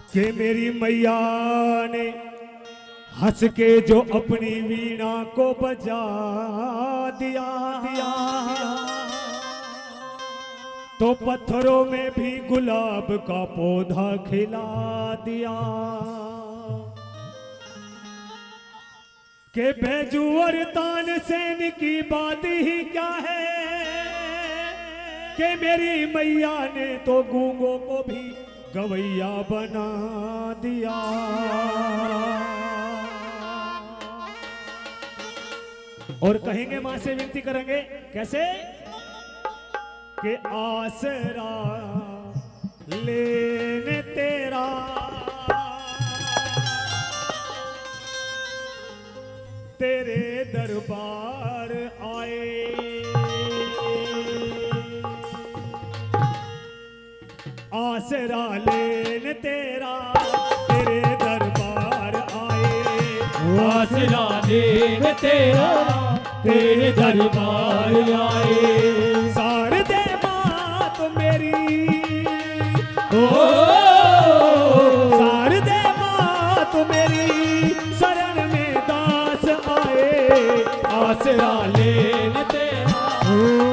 कि मेरी मैया ने हंस के जो अपनी वीणा को बजा दिया तो पत्थरों में भी गुलाब का पौधा खिला दिया। के बैजू और तानसेन की बात ही क्या है कि मेरी मैया ने तो गूंगों को भी गवैया बना दिया। और कहेंगे मां से विनती करेंगे कैसे कि आसरा लेने तेरा तेरे दरबार आए। आसरा लेने तेरा तेरे दरबार आए। आसरा लेने तेरा तेरे दरबार आए। शारदे माँ तो मेरी शारदे माँ तो मेरी शरण में दास आए। आसरा लेने तेरा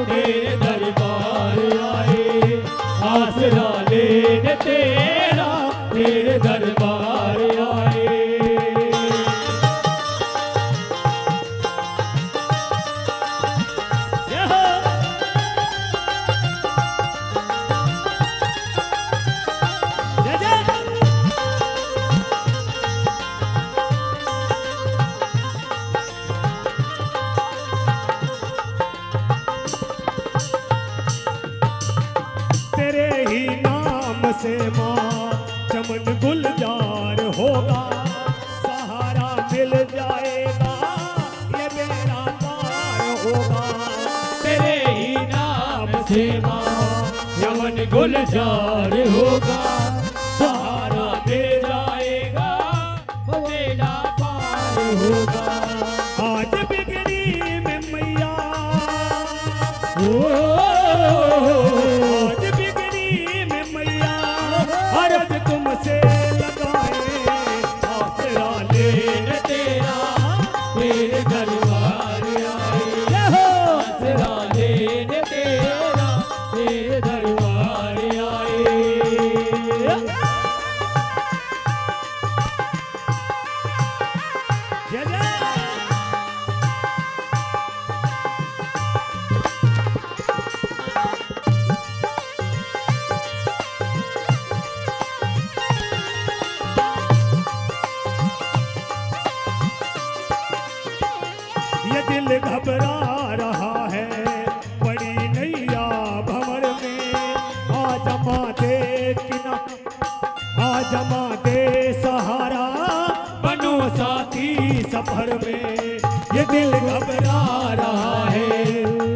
तेरे दरबार आए। आसरा लेने तेरा तेरे दरबार आए। से माँ चमन गुलजार होगा, सहारा मिल जाएगा, ये बेड़ा पार होगा। तेरे ही नाम से माँ चमन गुलजार होगा, सहारा मिल जाएगा, बेड़ा पार होगा। आज बिगड़ी में मैया अर्ज तुमसे लगाए। आसरा लेने तेरा तेरे दरबार आए। आसरा लेने तेरा तेरे दरबार आए। जय जय। ये दिल घबरा रहा है बड़ी नैया भंवर में। आजमा दे किना आजमा दे सहारा, बनो साथी सफर में। ये दिल घबरा रहा है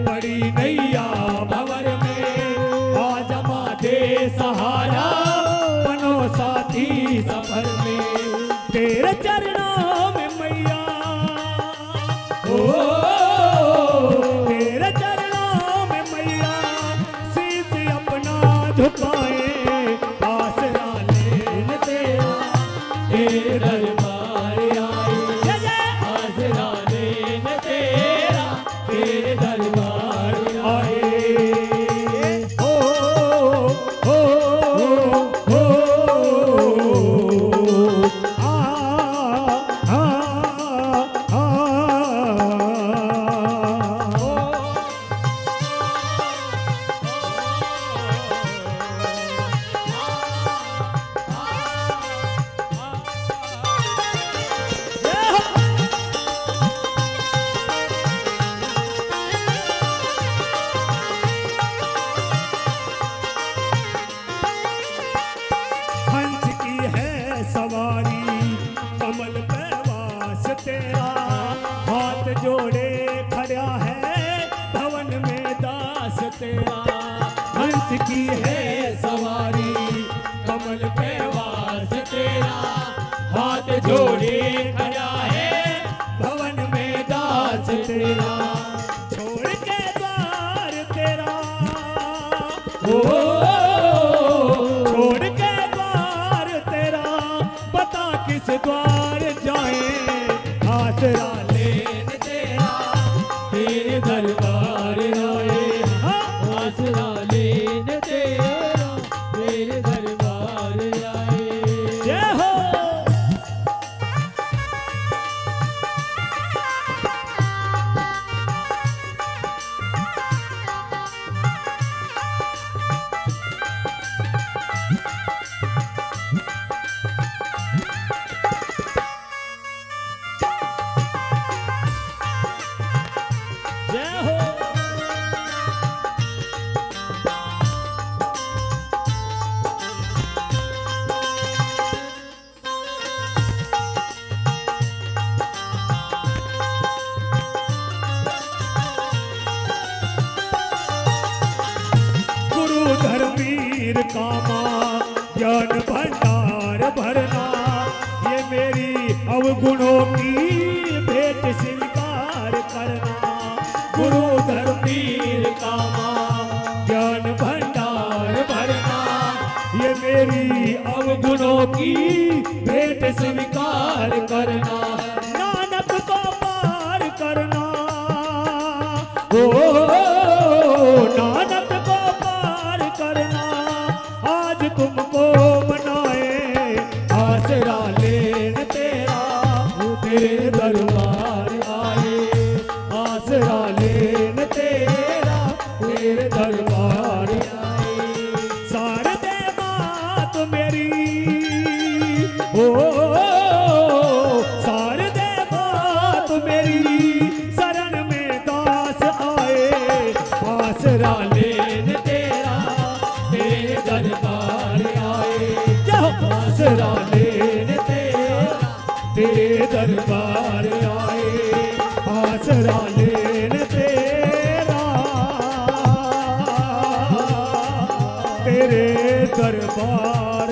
बड़ी नैया भंवर में। आजमा दे सहारा, बनो साथी सफर में। तेरे चरणों में मैया तेरे चरणों में मैया शीश अपना झुकाए। आसरा लेने तेरा किस द्वार जाए आसरा लेन तेरा तेरे दरबार आए आसरा लेन तेरा तेरे दरबार आए। जय हो। जय हो। गुरु धर्मवीर कामा ज्ञान भंडार भरना, ये मेरी अवगुणों की भेंट स्वीकार करना। गुरु धर्मवीर कामा ज्ञान भंडार भरना, ये मेरी अवगुणों की भेंट स्वीकार करना। नानक को पार करना, ओ नानक को पार करना, आज तुमको मनाए आसरा लेन तेरा तेरे दरबार आए आसरा लेन तेरा तेरे दरबार आए। शारदे मात मेरी ओ शारदे मात मेरी शरण में दास आए आसरा लेन तेरा तेरे दरबार आए। आसरा लेन तेरा तेरे दरबार आए आसरा लेन तेरा तेरे दरबार